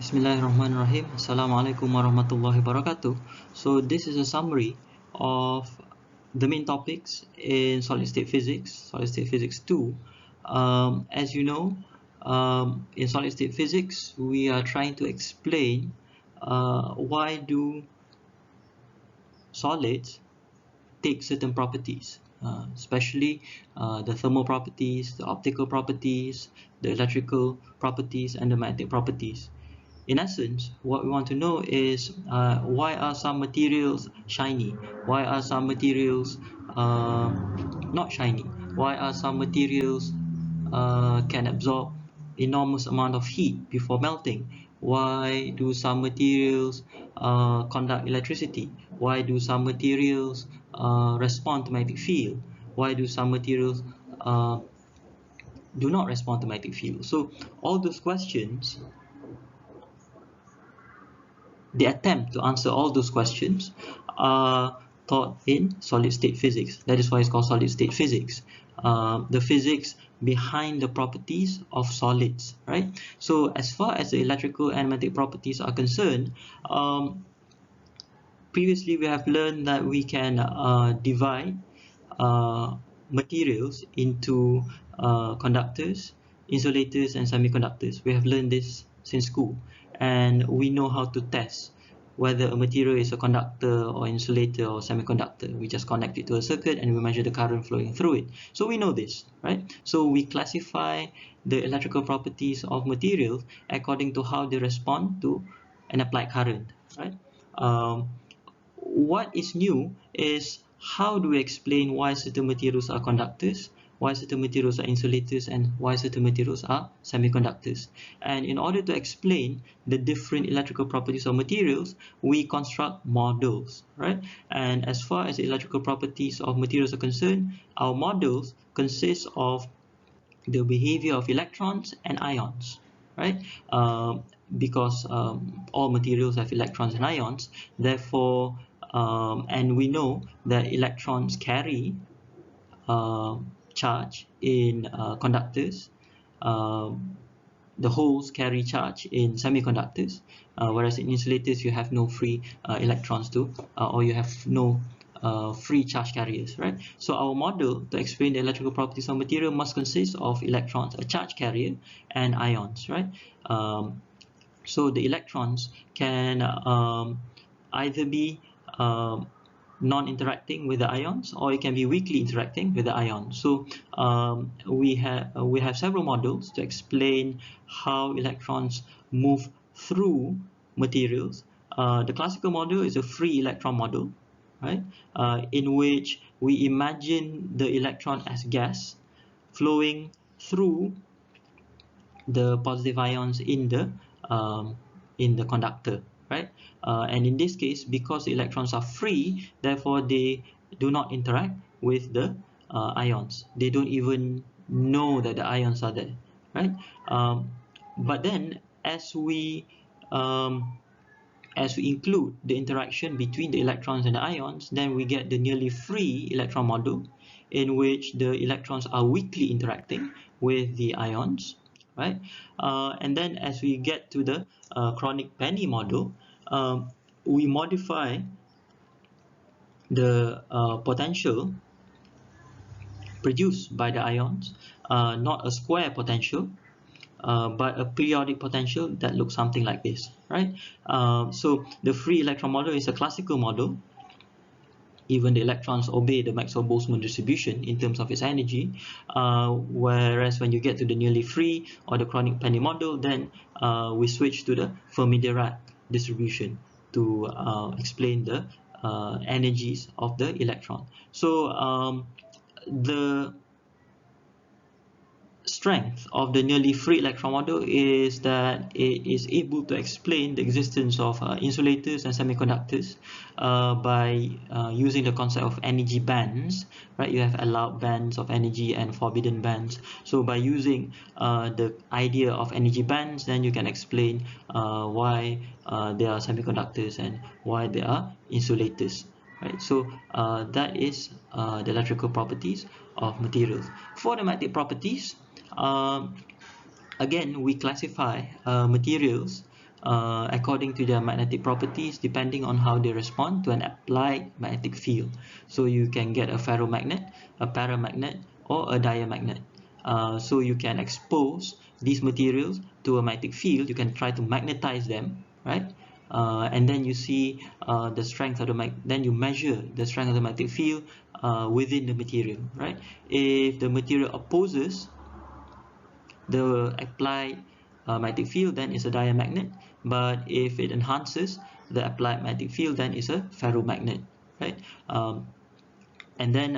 Bismillahirrahmanirrahim. Assalamualaikum warahmatullahi wabarakatuh. So this is a summary of the main topics in solid state physics 2. As you know, in solid state physics, we are trying to explain why do solids take certain properties, especially the thermal properties, the optical properties, the electrical properties, and the magnetic properties. In essence, what we want to know is why are some materials shiny? Why are some materials not shiny? Why are some materials can absorb enormous amount of heat before melting? Why do some materials conduct electricity? Why do some materials respond to magnetic field? Why do some materials do not respond to magnetic field? So all those questions, the attempt to answer all those questions are taught in solid state physics. That is why it's called solid state physics. The physics behind the properties of solids, right? So as far as the electrical and magnetic properties are concerned, previously we have learned that we can divide materials into conductors, insulators, and semiconductors. We have learned this since school, and we know how to test whether a material is a conductor or insulator or semiconductor. We just connect it to a circuit and we measure the current flowing through it. So we know this, right? So we classify the electrical properties of materials according to how they respond to an applied current, right? What is new is how do we explain why certain materials are conductors, why certain materials are insulators, and why certain materials are semiconductors. And in order to explain the different electrical properties of materials, we construct models, right? And as far as the electrical properties of materials are concerned, our models consist of the behavior of electrons and ions, right? Because all materials have electrons and ions, therefore and we know that electrons carry charge in conductors, the holes carry charge in semiconductors, whereas in insulators you have no free electrons or you have no free charge carriers, right? So our model to explain the electrical properties of material must consist of electrons, a charge carrier, and ions, right? So the electrons can either be non-interacting with the ions, or it can be weakly interacting with the ions. So we have several models to explain how electrons move through materials. The classical model is a free electron model, right? In which we imagine the electron as gas flowing through the positive ions in the conductor, right? And in this case, because the electrons are free, therefore they do not interact with the ions. They don't even know that the ions are there, right? But then as we include the interaction between the electrons and the ions, then we get the nearly free electron model, in which the electrons are weakly interacting with the ions, right? And then as we get to the chronic penny model, we modify the potential produced by the ions, not a square potential, but a periodic potential that looks something like this, right? So the free electron model is a classical model. Even the electrons obey the Maxwell-Boltzmann distribution in terms of its energy, whereas when you get to the nearly free or the chronic penny model, then we switch to the Fermi-Dirac distribution to explain the energies of the electron. So the strength of the nearly free electron model is that it is able to explain the existence of insulators and semiconductors by using the concept of energy bands, right? You have allowed bands of energy and forbidden bands. So by using the idea of energy bands, then you can explain why there are semiconductors and why there are insulators, right? So that is the electrical properties of materials. For the magnetic properties, again, we classify materials according to their magnetic properties, depending on how they respond to an applied magnetic field. So you can get a ferromagnet, a paramagnet, or a diamagnet. So you can expose these materials to a magnetic field. You can try to magnetize them, right? And then you see the strength of the then you measure the strength of the magnetic field within the material, right? If the material opposes the applied magnetic field, then it's a diamagnet. But if it enhances the applied magnetic field, then it's a ferromagnet, right? And then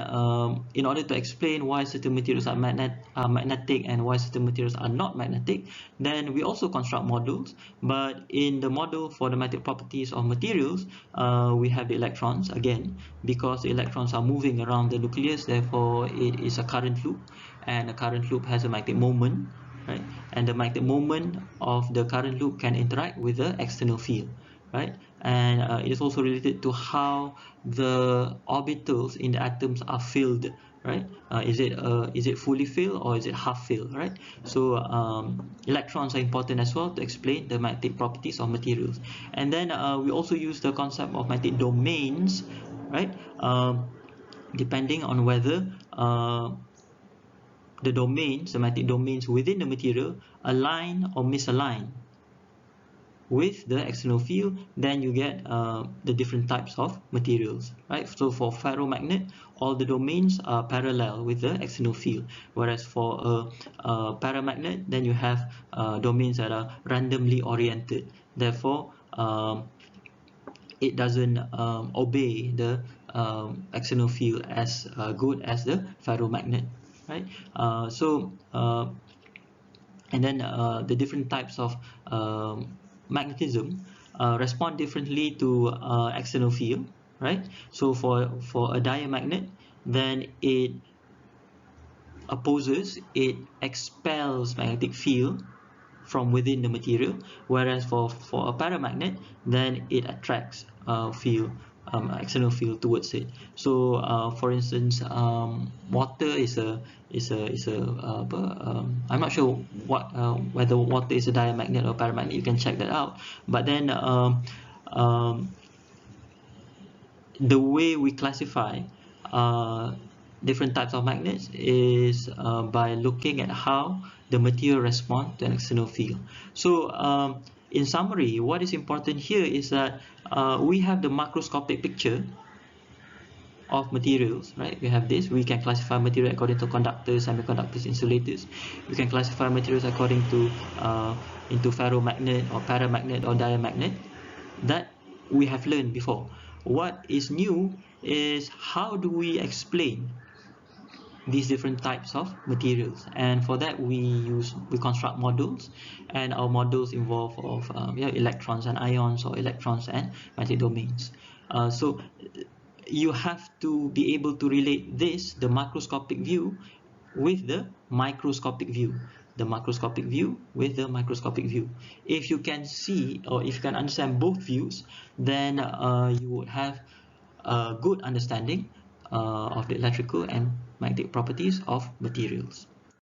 in order to explain why certain materials are magnetic and why certain materials are not magnetic, then we also construct models. But in the model for the magnetic properties of materials, we have the electrons again, because the electrons are moving around the nucleus, therefore it is a current loop, and a current loop has a magnetic moment, right? And the magnetic moment of the current loop can interact with the external field, right? And it is also related to how the orbitals in the atoms are filled, right? Is it fully filled or is it half filled, right? So electrons are important as well to explain the magnetic properties of materials. And then we also use the concept of magnetic domains, right? Depending on whether the domains, the magnetic domains within the material, align or misalign with the external field, then you get the different types of materials, right? So for ferromagnet, all the domains are parallel with the external field, whereas for a paramagnet, then you have domains that are randomly oriented. Therefore, it doesn't obey the external field as good as the ferromagnet, right? And then the different types of magnetism respond differently to external field, right? So for a diamagnet, then it opposes, it expels magnetic field from within the material, whereas for a paramagnet, then it attracts field, external field towards it. So for instance, water I'm not sure whether water is a diamagnet or paramagnet. You can check that out. But then the way we classify different types of magnets is by looking at how the material responds to an external field. So in summary, what is important here is that we have the macroscopic picture of materials, right? We have this. We can classify material according to conductors, semiconductors, insulators. We can classify materials according to into ferromagnet or paramagnet or diamagnet. That we have learned before. What is new is how do we explain these different types of materials, and for that we construct models, and our models involve of electrons and ions, or electrons and magnetic domains. So you have to be able to relate this, the macroscopic view, with the microscopic view, the macroscopic view with the microscopic view. If you can see, or if you can understand both views, then you would have a good understanding of the electrical and magnetic properties of materials.